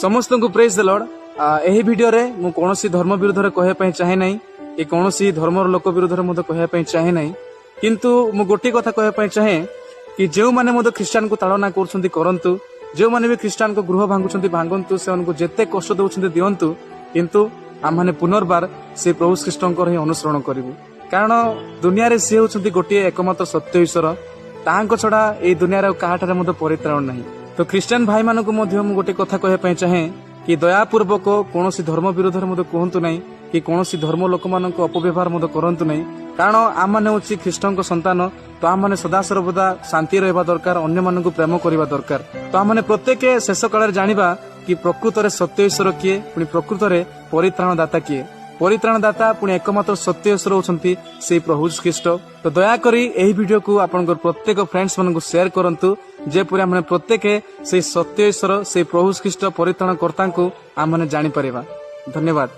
समस्त को praise the Lord. एही वीडियो रे मु कोनोसी धर्म विरुद्ध रे कहया पई चाहे नै कि कोनोसी धर्मर लोक विरुद्ध रे मते कहया पई चाहे नै, किंतु मु गोटी कथा कहया पई चाहे कि जेउ माने मते ख्रिस्टियन को ताड़ना करछंती करंतु, जेउ माने भी ख्रिस्टियन को गृह भांगुछंती भांगंतु, से उनको जेते कष्ट दउछंती दियंतु, किंतु आम माने पुनर्बार से प्रभु ख्रिस्टंकर ही अनुसरण करिवु। कारण दुनिया रे से होछंती गोटे एकमात्र सत्य ईश्वर, तांको छडा ए दुनिया रे काहाठारे मते परित्राण नाही। तो ख्रिस्टियन भाई मानकु मध्य मु गोटे कथा कहया पई चाहे कि दयापूर्वक कौनसी धर्म विरोध में कहतु ना कि कौनसी धर्म लोक मान अपव्यवहार करतु ना। कारण आम मैंने हूँ ख्रीष्ट संतान, तो आम मैंने सदा सर्वदा शांति रहा दरकार, अन्य मानक प्रेम करवा दरकार। तो आम मैंने प्रत्येक शेष काल जानिबा कि प्रकृत में सत्य ईश्वर किए, पुणी प्रकृत में परित्राणदाता किए। परित्राणदाता पुणी एकमात्र सत्य ईश्वर होछंती से प्रभु ख्रीष्ट। तो दयाकरी एही वीडियो को आपनकर प्रत्येक फ्रेंड्स मानक शेयर करंतु, जे पूरा माने प्रत्येक से सत्य ईश्वर से प्रभु ख्रीष्ट परित्राणकर्ता को आम माने जानि परिबा। धन्यवाद।